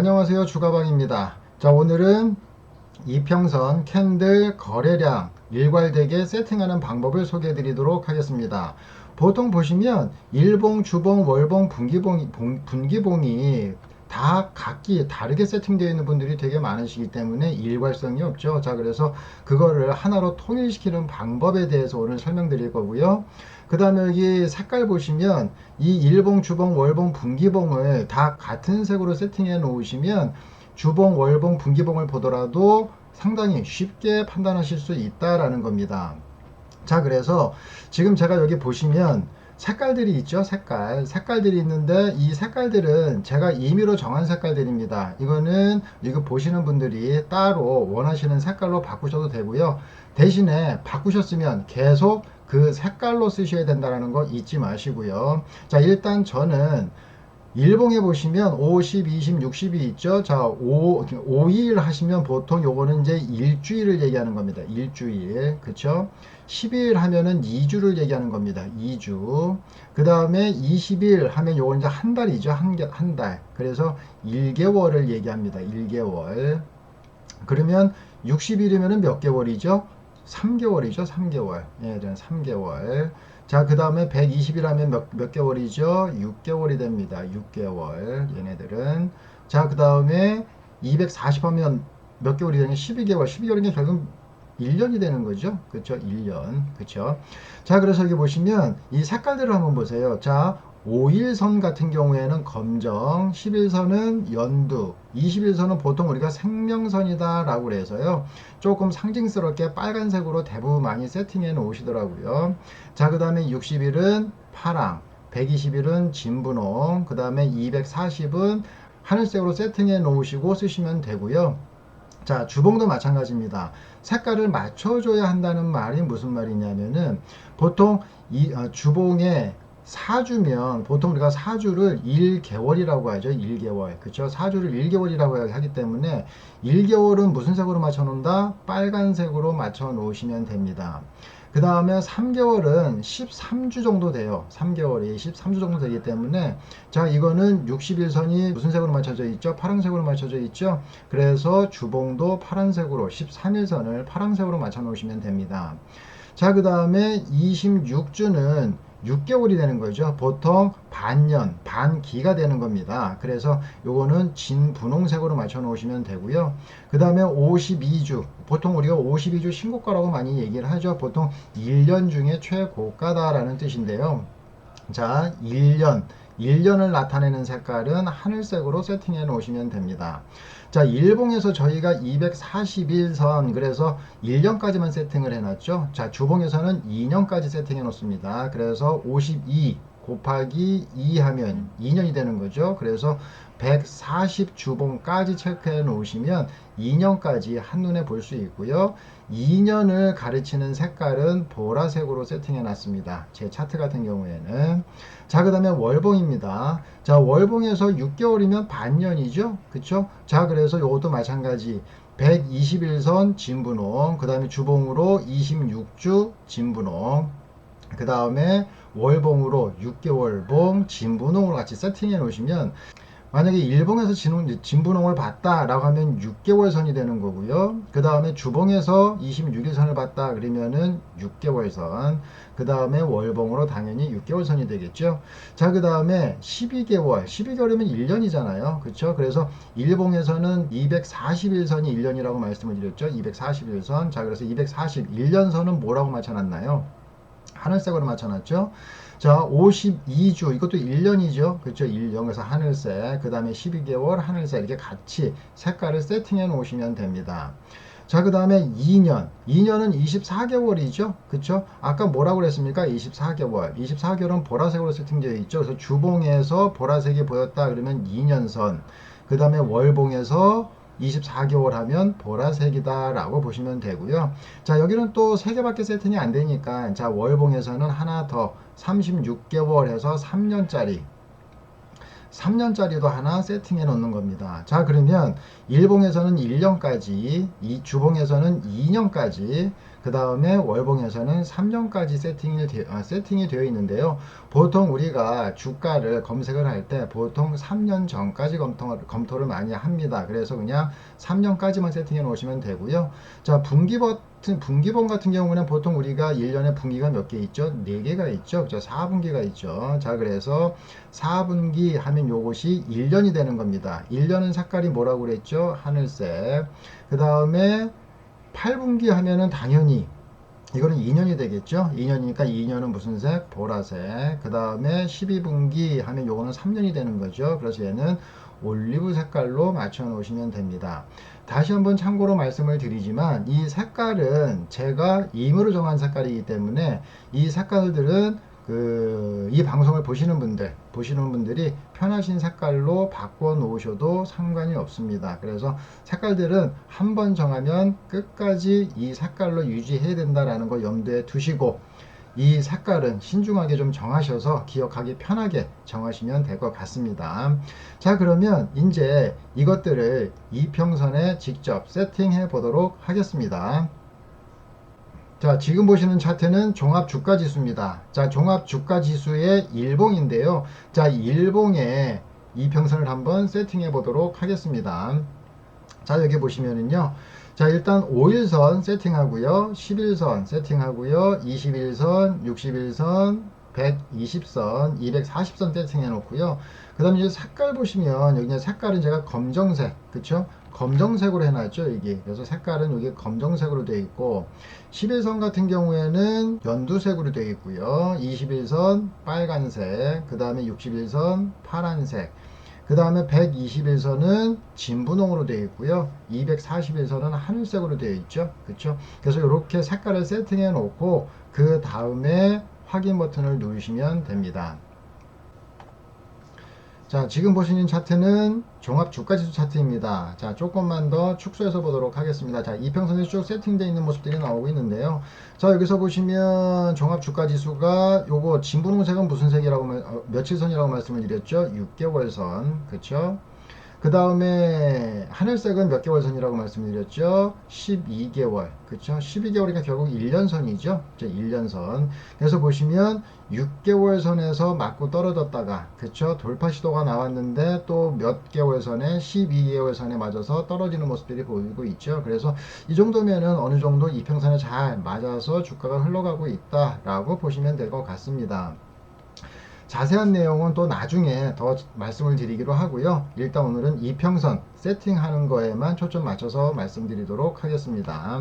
안녕하세요, 주가방입니다. 자, 오늘은 이평선 캔들 거래량 일괄되게 세팅하는 방법을 소개해 드리도록 하겠습니다. 보통 보시면 일봉, 주봉, 월봉, 분기봉이 다 각기 다르게 세팅되어 있는 분들이 되게 많으시기 때문에 일괄성이 없죠. 자, 그래서 그거를 하나로 통일시키는 방법에 대해서 오늘 설명드릴 거고요. 그 다음에 여기 색깔 보시면 이 일봉, 주봉, 월봉, 분기봉을 다 같은 색으로 세팅해 놓으시면 주봉, 월봉, 분기봉을 보더라도 상당히 쉽게 판단하실 수 있다라는 겁니다. 자, 그래서 지금 제가 여기 보시면 색깔들이 있죠. 색깔들이 있는데 이 색깔들은 제가 임의로 정한 색깔들입니다. 이거는 이거 보시는 분들이 따로 원하시는 색깔로 바꾸셔도 되고요. 대신에 바꾸셨으면 계속 그 색깔로 쓰셔야 된다는 거 잊지 마시고요. 자, 일단 저는 일봉에 보시면 50, 20, 60이 있죠. 자, 5일 하시면 보통 요거는 이제 일주일을 얘기하는 겁니다. 일주일. 그쵸? 12일 하면은 2주를 얘기하는 겁니다. 2주. 그 다음에 20일 하면 요건 이제 한 달이죠. 한 달. 그래서 1개월을 얘기합니다. 1개월. 그러면 60일이면은 몇 개월이죠? 3개월이죠. 3개월. 예, 3개월. 자, 그 다음에 120일 하면 몇 개월이죠? 6개월이 됩니다. 6개월. 얘네들은. 자, 그 다음에 240 하면 몇 개월이 되냐? 12개월. 12개월이면 결국 1년이 되는 거죠. 그쵸? 1년. 그쵸? 자, 그래서 여기 보시면 이 색깔들을 한번 보세요. 자, 5일선 같은 경우에는 검정, 10일선은 연두, 20일선은 보통 우리가 생명선이다 라고 그래서요. 조금 상징스럽게 빨간색으로 대부분 많이 세팅해 놓으시더라고요. 자, 그 다음에 60일은 파랑, 120일은 진분홍, 그 다음에 240은 하늘색으로 세팅해 놓으시고 쓰시면 되고요. 자, 주봉도 마찬가지입니다. 색깔을 맞춰줘야 한다는 말이 무슨 말이냐면은 보통 이 주봉에 사주면 보통 우리가 사주를 1개월이라고 하죠. 1개월. 그쵸? 사주를 1개월이라고 하기 때문에 1개월은 무슨 색으로 맞춰 놓는다? 빨간색으로 맞춰 놓으시면 됩니다. 그 다음에 3개월은 13주 정도 돼요. 3개월이 13주 정도 되기 때문에 자, 이거는 60일선이 무슨 색으로 맞춰져 있죠? 파란색으로 맞춰져 있죠? 그래서 주봉도 파란색으로 13일선을 파란색으로 맞춰 놓으시면 됩니다. 자, 그 다음에 26주는 6개월이 되는 거죠. 보통 반년, 반기가 되는 겁니다. 그래서 요거는 진분홍색으로 맞춰 놓으시면 되고요. 그 다음에 52주, 보통 우리가 52주 신고가라고 많이 얘기를 하죠. 보통 1년 중에 최고가다라는 뜻인데요. 자, 1년을 나타내는 색깔은 하늘색으로 세팅해 놓으시면 됩니다. 자, 일봉에서 저희가 241선, 그래서 1년까지만 세팅을 해놨죠. 자, 주봉에서는 2년까지 세팅해 놓습니다. 그래서 52 곱하기 2 하면 2년이 되는 거죠. 그래서 140 주봉까지 체크해 놓으시면 2년까지 한눈에 볼 수 있고요. 2년을 가르치는 색깔은 보라색으로 세팅해 놨습니다. 제 차트 같은 경우에는. 자, 그 다음에 월봉입니다. 자, 월봉에서 6개월이면 반년이죠. 그쵸? 자, 그래서 이것도 마찬가지. 121선 진분홍, 그 다음에 주봉으로 26주 진분홍, 그 다음에 월봉으로 6개월봉 진분홍으로 같이 세팅해 놓으시면 만약에 일봉에서 진분홍을 봤다라고 하면 6개월 선이 되는 거고요. 그 다음에 주봉에서 26일 선을 봤다 그러면은 6개월 선. 그 다음에 월봉으로 당연히 6개월 선이 되겠죠. 자, 그 다음에 12개월이면 1년이잖아요. 그렇죠? 그래서 일봉에서는 241 선이 1년이라고 말씀을 드렸죠. 241 선. 자, 그래서 241년 선은 뭐라고 맞춰놨나요? 하늘색으로 맞춰놨죠. 자, 52주 이것도 1년이죠. 그렇죠? 1년. 그래서 하늘색, 그 다음에 12개월 하늘색 이렇게 같이 색깔을 세팅해 놓으시면 됩니다. 자, 그 다음에 2년은 24개월이죠. 그쵸? 아까 뭐라고 그랬습니까? 24개월은 보라색으로 세팅되어 있죠. 그래서 주봉에서 보라색이 보였다 그러면 2년선, 그 다음에 월봉에서 24개월 하면 보라색이다 라고 보시면 되고요. 자, 여기는 또 3개밖에 세팅이 안 되니까 자, 월봉에서는 하나 더 36개월 해서 3년짜리 3년짜리도 하나 세팅해 놓는 겁니다. 자, 그러면 일봉에서는 1년까지, 이 주봉에서는 2년까지, 그 다음에 월봉에서는 3년까지 세팅이 되어 있는데요. 보통 우리가 주가를 검색을 할 때 보통 3년 전까지 검토를 많이 합니다. 그래서 그냥 3년까지만 세팅해 놓으시면 되고요. 자, 분기본 같은 경우는 보통 우리가 1년에 분기가 몇 개 있죠? 4개가 있죠. 자, 4분기가 있죠. 자, 그래서 4분기 하면 요것이 1년이 되는 겁니다. 1년은 색깔이 뭐라고 그랬죠? 하늘색. 그 다음에 8분기 하면은 당연히 이거는 2년이 되겠죠. 2년이니까 2년은 무슨 색? 보라색. 그 다음에 12분기 하면 요거는 3년이 되는 거죠. 그래서 얘는 올리브 색깔로 맞춰 놓으시면 됩니다. 다시 한번 참고로 말씀을 드리지만 이 색깔은 제가 임의로 정한 색깔이기 때문에 이 색깔들은 이 방송을 보시는 분들이 편하신 색깔로 바꿔 놓으셔도 상관이 없습니다. 그래서 색깔들은 한번 정하면 끝까지 이 색깔로 유지해야 된다라는 거 염두에 두시고 이 색깔은 신중하게 좀 정하셔서 기억하기 편하게 정하시면 될 것 같습니다. 자, 그러면 이제 이것들을 이평선에 직접 세팅해 보도록 하겠습니다. 자, 지금 보시는 차트는 종합주가지수입니다. 자, 종합주가지수의 일봉인데요. 자, 일봉의 이평선을 한번 세팅해 보도록 하겠습니다. 자, 여기 보시면은요. 자, 일단 5일선 세팅하고요. 11선 세팅하고요. 21선, 61선, 120선, 240선 세팅해 놓고요. 그 다음에 이제 색깔 보시면 여기 색깔은 제가 검정색, 그쵸? 검정색으로 해놨죠, 여기. 그래서 색깔은 여기 검정색으로 되어 있고, 11선 같은 경우에는 연두색으로 되어 있고요. 21선 빨간색, 그 다음에 61선 파란색, 그 다음에 121선은 진분홍으로 되어 있고요. 241선은 하늘색으로 되어 있죠. 그쵸? 그래서 이렇게 색깔을 세팅해 놓고 그 다음에 확인 버튼을 누르시면 됩니다. 자, 지금 보시는 차트는 종합주가지수 차트입니다. 자, 조금만 더 축소해서 보도록 하겠습니다. 자, 이평선이 쭉 세팅되어 있는 모습들이 나오고 있는데요. 자, 여기서 보시면 종합주가지수가 요거 진분홍색은 무슨 색이라고 며칠선이라고 말씀을 드렸죠? 6개월선. 그쵸? 그 다음에 하늘색은 몇 개월 선이라고 말씀드렸죠? 12개월. 그쵸? 12개월이니까 결국 1년선이죠? 1년선. 그래서 보시면 6개월 선에서 맞고 떨어졌다가, 그쵸? 돌파 시도가 나왔는데 또 몇 개월 선에 12개월 선에 맞아서 떨어지는 모습들이 보이고 있죠. 그래서 이 정도면은 어느 정도 이평선에 잘 맞아서 주가가 흘러가고 있다라고 보시면 될 것 같습니다. 자세한 내용은 또 나중에 더 말씀을 드리기로 하고요. 일단 오늘은 이평선 세팅하는 거에만 초점 맞춰서 말씀드리도록 하겠습니다.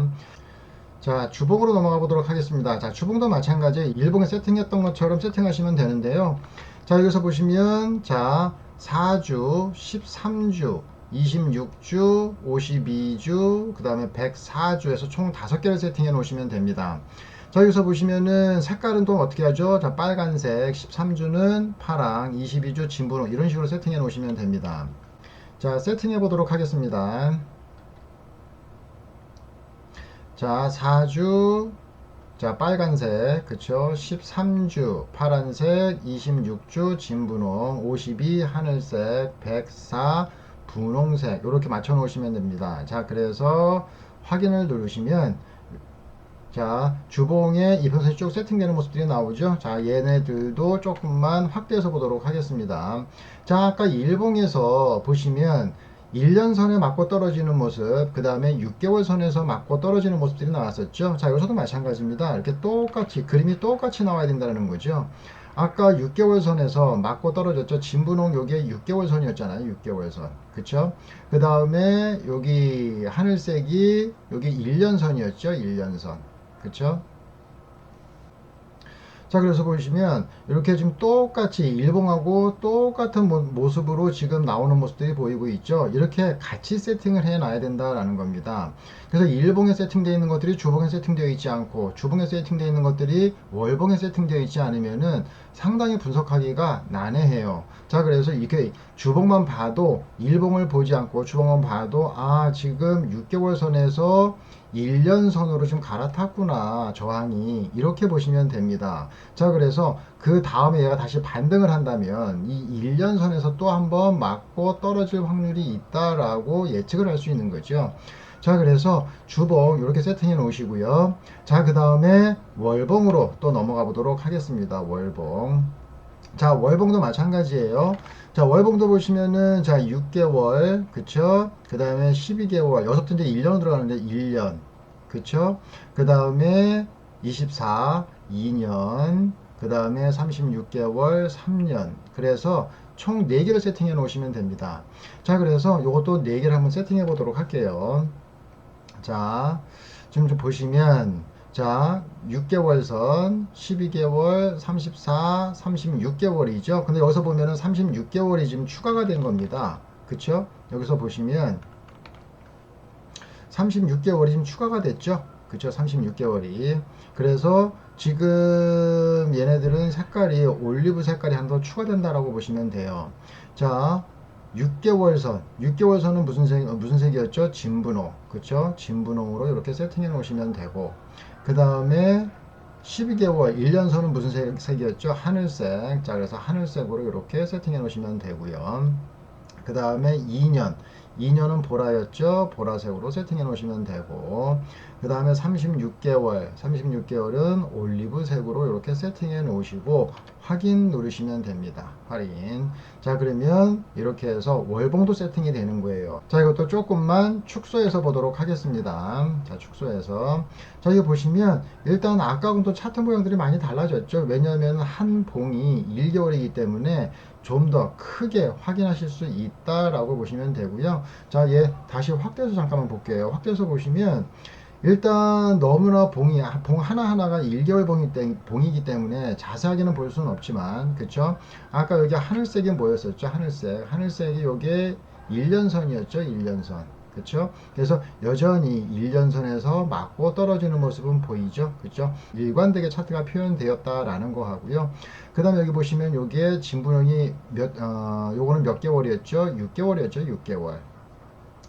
자, 주봉으로 넘어가 보도록 하겠습니다. 자, 주봉도 마찬가지 일봉에 세팅했던 것처럼 세팅하시면 되는데요. 자, 여기서 보시면 자, 4주, 13주, 26주, 52주, 그 다음에 104주에서 총 5개를 세팅해 놓으시면 됩니다. 자, 여기서 보시면은 색깔은 또 어떻게 하죠? 자, 빨간색, 13주는 파랑, 22주 진분홍 이런 식으로 세팅해 놓으시면 됩니다. 자, 세팅해 보도록 하겠습니다. 자, 4주, 자, 빨간색, 그쵸? 13주 파란색, 26주 진분홍, 52 하늘색, 104 분홍색 이렇게 맞춰 놓으시면 됩니다. 자, 그래서 확인을 누르시면 자, 주봉에 이평선이 쭉 세팅되는 모습들이 나오죠. 자, 얘네들도 조금만 확대해서 보도록 하겠습니다. 자, 아까 일봉에서 보시면 1년선에 맞고 떨어지는 모습, 그 다음에 6개월 선에서 맞고 떨어지는 모습들이 나왔었죠. 자, 여기서도 마찬가지입니다. 이렇게 똑같이, 그림이 똑같이 나와야 된다는 거죠. 아까 6개월 선에서 맞고 떨어졌죠. 진분홍 요게 6개월 선이었잖아요. 6개월 선. 그쵸? 그 다음에 여기 하늘색이 여기 1년 선이었죠. 1년 선. 그쵸? 자, 그래서 보시면 이렇게 지금 똑같이 일봉하고 똑같은 모습으로 지금 나오는 모습들이 보이고 있죠. 이렇게 같이 세팅을 해 놔야 된다라는 겁니다. 그래서 일봉에 세팅되어 있는 것들이 주봉에 세팅되어 있지 않고 주봉에 세팅되어 있는 것들이 월봉에 세팅되어 있지 않으면은 상당히 분석하기가 난해해요. 자, 그래서 이게 주봉만 봐도 일봉을 보지 않고 주봉만 봐도 아, 지금 6개월 선에서 일년선으로 좀 갈아탔구나, 저항이. 이렇게 보시면 됩니다. 자, 그래서 그 다음에 얘가 다시 반등을 한다면 이 일년선에서 또 한번 맞고 떨어질 확률이 있다라고 예측을 할 수 있는 거죠. 자, 그래서 주봉 이렇게 세팅해 놓으시고요. 자, 그 다음에 월봉으로 또 넘어가 보도록 하겠습니다. 월봉. 자, 월봉도 마찬가지예요. 자, 월봉도 보시면은 자, 6개월, 그쵸? 그 다음에 12개월, 여기서부터 이제 1년 들어가는데 1년, 그쵸? 그 다음에 24, 2년, 그 다음에 36개월, 3년. 그래서 총 4개를 세팅해 놓으시면 됩니다. 자, 그래서 요것도 4개를 한번 세팅해 보도록 할게요. 자, 지금 좀 보시면, 자, 6개월 선, 12개월, 34, 36개월이죠. 근데 여기서 보면은 36개월이 지금 추가가 된 겁니다. 그쵸? 여기서 보시면 36개월이 지금 추가가 됐죠. 그쵸? 36개월이. 그래서 지금 얘네들은 색깔이 올리브 색깔이 한 더 추가된다라고 보시면 돼요. 자, 6개월 선. 6개월 선은 무슨 색이었죠? 진분홍. 그쵸? 진분홍으로 이렇게 세팅해 놓으시면 되고. 그 다음에 12개월, 1년 선은 무슨 색이었죠? 하늘색. 자, 그래서 하늘색으로 이렇게 세팅해 놓으시면 되고요. 그 다음에 2년. 2년은 보라였죠? 보라색으로 세팅해 놓으시면 되고. 그 다음에 36개월. 36개월은 올리브색으로 이렇게 세팅해 놓으시고 확인 누르시면 됩니다. 확인. 자, 그러면 이렇게 해서 월봉도 세팅이 되는 거예요. 자, 이것도 조금만 축소해서 보도록 하겠습니다. 자, 축소해서. 자, 이거 보시면 일단 아까하고는 또 차트 모양들이 많이 달라졌죠. 왜냐하면 한 봉이 1개월이기 때문에 좀 더 크게 확인하실 수 있다라고 보시면 되고요. 자, 얘 다시 확대해서 잠깐만 볼게요. 확대해서 보시면 일단 너무나 봉 하나하나가 1개월 봉이기 때문에 자세하게는 볼 수는 없지만, 그쵸? 아까 여기 하늘색이 뭐였었죠? 하늘색이 요게 1년선이었죠? 1년선. 그쵸? 그래서 여전히 1년선에서 맞고 떨어지는 모습은 보이죠? 그쵸? 일관되게 차트가 표현되었다라는 거 하고요. 그 다음에 여기 보시면 요게 진분홍이 요거는 몇 개월이었죠? 6개월이었죠? 6개월.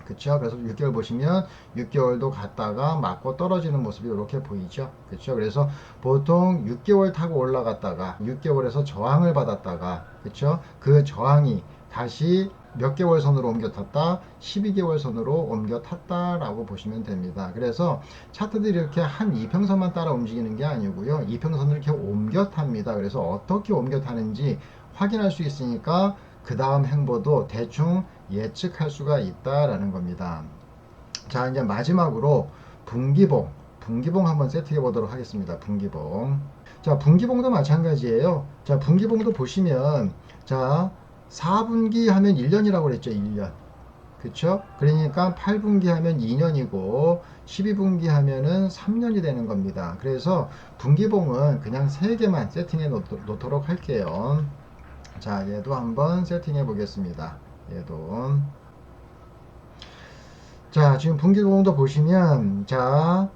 그쵸? 그래서 6개월 보시면 6개월도 갔다가 맞고 떨어지는 모습이 이렇게 보이죠. 그쵸? 그래서 보통 6개월 타고 올라갔다가 6개월에서 저항을 받았다가, 그쵸? 그 저항이 다시 몇 개월 선으로 옮겨 탔다, 12개월 선으로 옮겨 탔다라고 보시면 됩니다. 그래서 차트들이 이렇게 한 이평선만 따라 움직이는 게 아니고요. 이평선을 이렇게 옮겨 탑니다. 그래서 어떻게 옮겨 타는지 확인할 수 있으니까 그 다음 행보도 대충 예측할 수가 있다라는 겁니다. 자, 이제 마지막으로 분기봉 한번 세팅해 보도록 하겠습니다. 분기봉. 자, 분기봉도 마찬가지예요. 자, 분기봉도 보시면, 자, 4분기 하면 1년이라고 그랬죠. 1년. 그쵸? 그러니까 8분기 하면 2년이고 12분기 하면은 3년이 되는 겁니다. 그래서 분기봉은 그냥 3개만 세팅해 놓도록 할게요. 자, 얘도 한번 세팅해 보겠습니다. 얘도. 자, 지금 분기봉도 보시면, 자,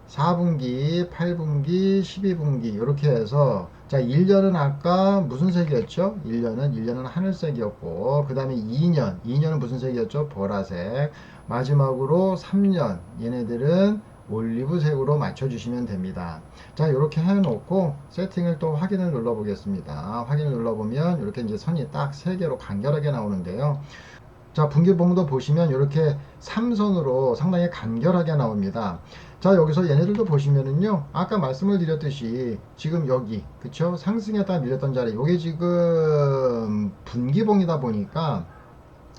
4분기, 8분기, 12분기, 이렇게 해서, 자, 1년은 아까 무슨 색이었죠? 1년은 하늘색이었고, 그 다음에 2년은 무슨 색이었죠? 보라색. 마지막으로 3년, 얘네들은 올리브색으로 맞춰주시면 됩니다. 자, 이렇게 해놓고 세팅을 또 확인을 눌러 보겠습니다. 확인을 눌러보면 이렇게 이제 선이 딱 3개로 간결하게 나오는데요. 자, 분기봉도 보시면 이렇게 3선으로 상당히 간결하게 나옵니다. 자, 여기서 얘네들도 보시면은요, 아까 말씀을 드렸듯이 지금 여기, 그쵸? 상승했다 밀렸던 자리, 요게 지금 분기봉이다 보니까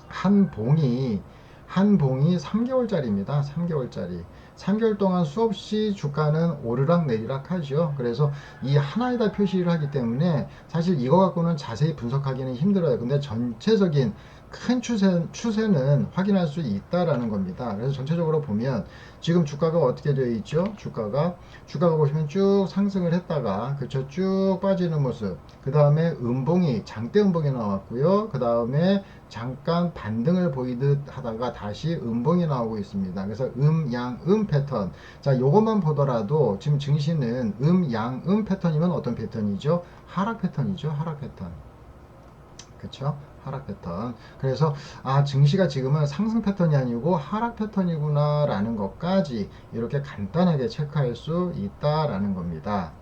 한 봉이 3개월짜리입니다. 3개월짜리. 3개월 동안 수없이 주가는 오르락 내리락 하죠. 그래서 이 하나에다 표시를 하기 때문에 사실 이거 갖고는 자세히 분석하기는 힘들어요. 근데 전체적인 큰 추세는 확인할 수 있다라는 겁니다. 그래서 전체적으로 보면 지금 주가가 어떻게 되어 있죠? 주가가 보시면 쭉 상승을 했다가, 그쵸? 쭉 빠지는 모습. 그 다음에 장대 음봉이 나왔고요. 그 다음에 잠깐 반등을 보이듯 하다가 다시 음봉이 나오고 있습니다. 그래서 양, 패턴. 자, 요것만 보더라도 지금 증시는 양, 패턴이면 어떤 패턴이죠? 하락 패턴이죠. 하락 패턴. 그쵸? 하락 패턴. 그래서 증시가 지금은 상승 패턴이 아니고 하락 패턴이구나 라는 것까지 이렇게 간단하게 체크할 수 있다라는 겁니다.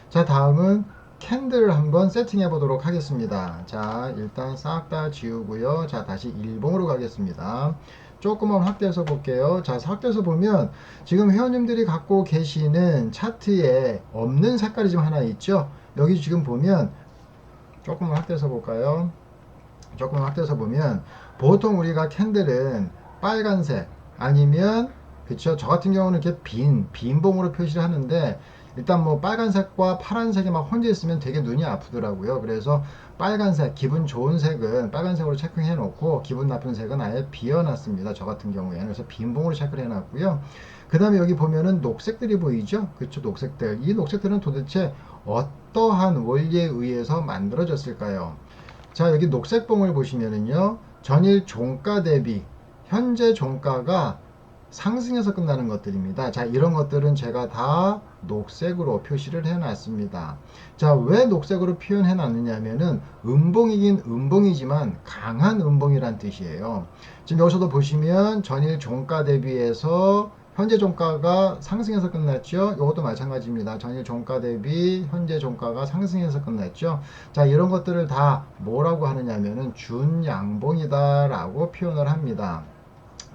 자, 다음은 캔들을 한번 세팅해 보도록 하겠습니다. 자, 일단 싹 다 지우고요. 자, 다시 일봉으로 가겠습니다. 조금만 확대해서 볼게요. 자, 확대해서 보면 지금 회원님들이 갖고 계시는 차트에 없는 색깔이 지금 하나 있죠. 여기 지금 보면 조금만 확대해서 볼까요? 조금만 확대해서 보면 보통 우리가 캔들은 빨간색 아니면 그쵸, 저 같은 경우는 이렇게 빈 봉으로 표시를 하는데, 일단 뭐 빨간색과 파란색이 막 혼자 있으면 되게 눈이 아프더라고요. 그래서 빨간색, 기분 좋은 색은 빨간색으로 체크해 놓고 기분 나쁜 색은 아예 비워놨습니다. 저 같은 경우에는. 그래서 빈 봉으로 체크를 해 놨고요. 그 다음에 여기 보면은 녹색들이 보이죠? 그쵸, 녹색들. 이 녹색들은 도대체 어떠한 원리에 의해서 만들어졌을까요? 자, 여기 녹색 봉을 보시면은요, 전일 종가 대비 현재 종가가 상승해서 끝나는 것들입니다. 자, 이런 것들은 제가 다 녹색으로 표시를 해 놨습니다. 자, 왜 녹색으로 표현해 놨느냐면은 음봉이긴 음봉이지만 강한 음봉이란 뜻이에요. 지금 여기서도 보시면 전일 종가 대비해서 현재 종가가 상승해서 끝났죠. 이것도 마찬가지입니다. 전일 종가 대비 현재 종가가 상승해서 끝났죠. 자, 이런 것들을 다 뭐라고 하느냐면은 준양봉이다 라고 표현을 합니다.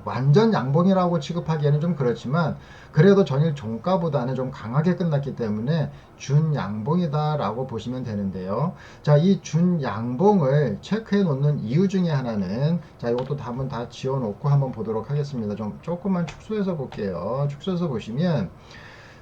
완전 양봉이라고 취급하기에는 좀 그렇지만 그래도 전일 종가보다는 좀 강하게 끝났기 때문에 준양봉이다 라고 보시면 되는데요. 자, 이 준양봉을 체크해 놓는 이유 중에 하나는, 자, 이것도 한번 다 지워 놓고 한번 보도록 하겠습니다. 좀 조금만 축소해서 볼게요. 축소해서 보시면,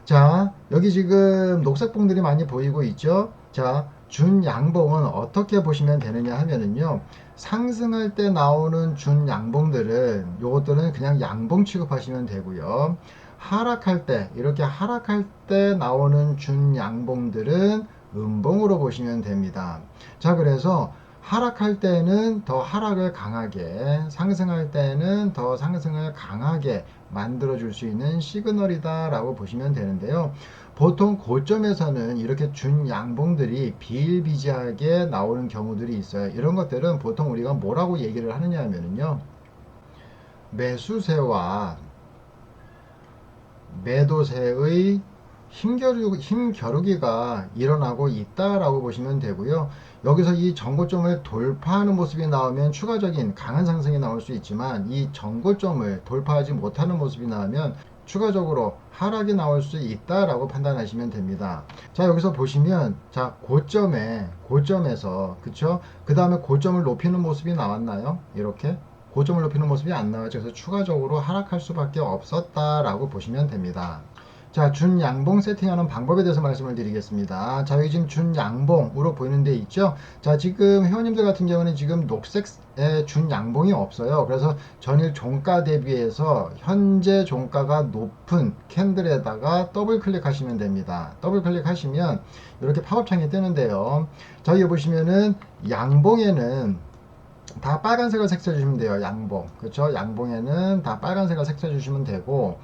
자, 여기 지금 녹색 봉들이 많이 보이고 있죠. 자, 준양봉은 어떻게 보시면 되느냐 하면은요, 상승할 때 나오는 준양봉들은 요것들은 그냥 양봉 취급하시면 되고요. 하락할 때, 이렇게 하락할 때 나오는 준양봉들은 음봉으로 보시면 됩니다. 자, 그래서 하락할 때는 더 하락을 강하게, 상승할 때는 더 상승을 강하게 만들어 줄 수 있는 시그널이다 라고 보시면 되는데요. 보통 고점에서는 이렇게 준양봉들이 비일비재하게 나오는 경우들이 있어요. 이런 것들은 보통 우리가 뭐라고 얘기를 하느냐 하면요, 매수세와 매도세의 힘겨루기가 일어나고 있다라고 보시면 되고요. 여기서 이 전고점을 돌파하는 모습이 나오면 추가적인 강한 상승이 나올 수 있지만, 이 전고점을 돌파하지 못하는 모습이 나오면 추가적으로 하락이 나올 수 있다라고 판단하시면 됩니다. 자, 여기서 보시면, 자, 고점에서 그쵸? 그 다음에 고점을 높이는 모습이 나왔나요? 이렇게 고점을 높이는 모습이 안 나왔죠. 그래서 추가적으로 하락할 수밖에 없었다라고 보시면 됩니다. 자, 준양봉 세팅하는 방법에 대해서 말씀을 드리겠습니다. 자, 여기 지금 준양봉으로 보이는 데 있죠? 자, 지금 회원님들 같은 경우는 지금 녹색에 준양봉이 없어요. 그래서 전일 종가 대비해서 현재 종가가 높은 캔들에다가 더블 클릭하시면 됩니다. 더블 클릭하시면 이렇게 팝업창이 뜨는데요. 자, 여기 보시면은 양봉에는 다 빨간색을 색칠해 주시면 돼요. 양봉. 그렇죠? 양봉에는 다 빨간색을 색칠해 주시면 되고,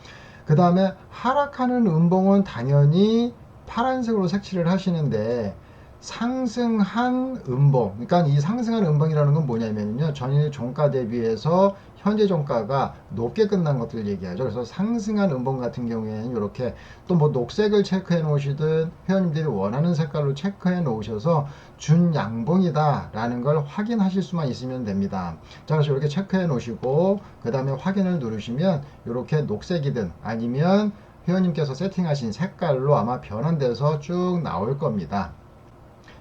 그 다음에 하락하는 음봉은 당연히 파란색으로 색칠을 하시는데, 상승한 음봉, 그러니까 이 상승한 음봉이라는 건 뭐냐면요, 전일 종가 대비해서 현재 종가가 높게 끝난 것들을 얘기하죠. 그래서 상승한 음봉 같은 경우에는 이렇게 또 뭐 녹색을 체크해 놓으시든 회원님들이 원하는 색깔로 체크해 놓으셔서 준양봉이다 라는 걸 확인하실 수만 있으면 됩니다. 자, 그래서 이렇게 체크해 놓으시고 그 다음에 확인을 누르시면 이렇게 녹색이든 아니면 회원님께서 세팅하신 색깔로 아마 변환돼서 쭉 나올 겁니다.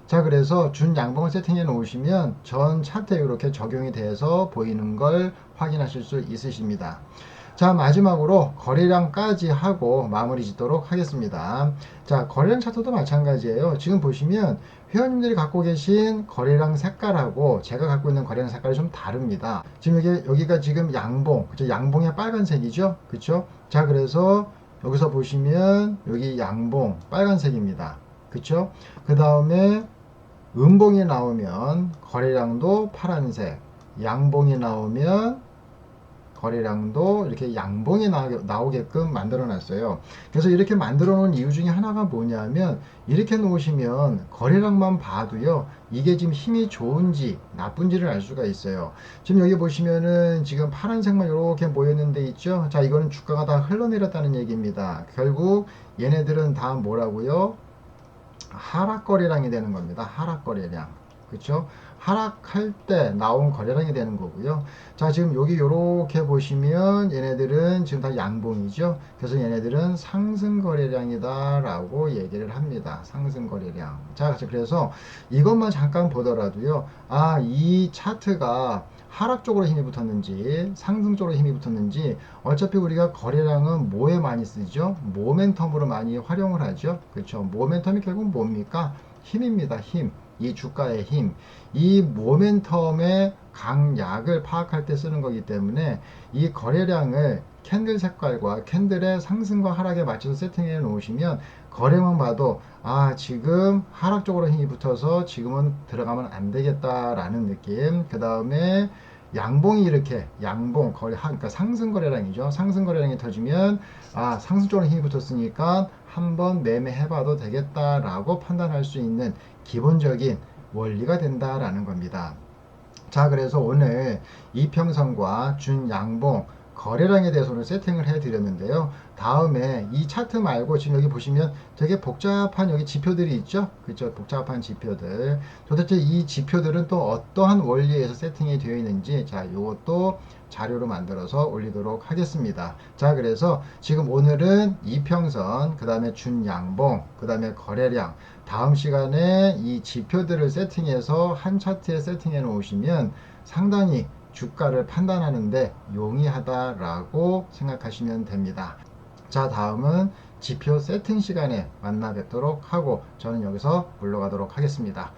자, 그래서 준양봉을 세팅해 놓으시면 전 차트에 이렇게 적용이 돼서 보이는 걸 확인하실 수 있으십니다. 자, 마지막으로 거래량까지 하고 마무리 짓도록 하겠습니다. 자, 거래량 차트도 마찬가지예요. 지금 보시면 회원님들이 갖고 계신 거래량 색깔하고 제가 갖고 있는 거래량 색깔이 좀 다릅니다. 지금 여기가 지금 양봉, 그쵸? 양봉의 빨간색이죠? 그쵸? 자, 그래서 여기서 보시면 여기 양봉 빨간색입니다. 그쵸? 그 다음에 음봉이 나오면 거래량도 파란색, 양봉이 나오면 거래량도 이렇게 양봉이 나오게끔 만들어 놨어요. 그래서 이렇게 만들어 놓은 이유 중에 하나가 뭐냐면, 이렇게 놓으시면 거래량만 봐도요, 이게 지금 힘이 좋은지 나쁜지를 알 수가 있어요. 지금 여기 보시면은 지금 파란색만 이렇게 모였는데 있죠. 자, 이거는 주가가 다 흘러내렸다는 얘기입니다. 결국 얘네들은 다 뭐라고요? 하락 거래량이 되는 겁니다. 하락 거래량. 그렇죠? 하락할 때 나온 거래량이 되는 거고요. 자, 지금 여기 요렇게 보시면 얘네들은 지금 다 양봉이죠. 그래서 얘네들은 상승 거래량이다라고 얘기를 합니다. 상승 거래량. 자, 그래서 이것만 잠깐 보더라도요. 아, 이 차트가 하락 쪽으로 힘이 붙었는지 상승 쪽으로 힘이 붙었는지, 어차피 우리가 거래량은 뭐에 많이 쓰죠? 모멘텀으로 많이 활용을 하죠. 그렇죠? 모멘텀이 결국 뭡니까? 힘입니다. 힘. 이 주가의 힘. 이 모멘텀의 강약을 파악할 때 쓰는 거기 때문에 이 거래량을 캔들 색깔과 캔들의 상승과 하락에 맞춰서 세팅해 놓으시면, 거래만 봐도 아, 지금 하락 쪽으로 힘이 붙어서 지금은 들어가면 안 되겠다라는 느낌. 그 다음에 양봉이 이렇게 양봉 그러니까 상승 거래량이죠. 상승 거래량이 터지면 아, 상승 쪽으로 힘이 붙었으니까 한번 매매해봐도 되겠다라고 판단할 수 있는 기본적인 원리가 된다라는 겁니다. 자, 그래서 오늘 이평선과 준양봉 거래량에 대해서 오늘 세팅을 해 드렸는데요. 다음에 이 차트 말고 지금 여기 보시면 되게 복잡한 여기 지표들이 있죠. 그렇죠? 복잡한 지표들. 도대체 이 지표들은 또 어떠한 원리에서 세팅이 되어 있는지, 자, 요것도 자료로 만들어서 올리도록 하겠습니다. 자, 그래서 지금 오늘은 이평선, 그 다음에 준양봉, 그 다음에 거래량, 다음 시간에 이 지표들을 세팅해서 한 차트에 세팅해 놓으시면 상당히 주가를 판단하는데 용이하다라고 생각하시면 됩니다. 자, 다음은 지표 세팅 시간에 만나 뵙도록 하고 저는 여기서 물러가도록 하겠습니다.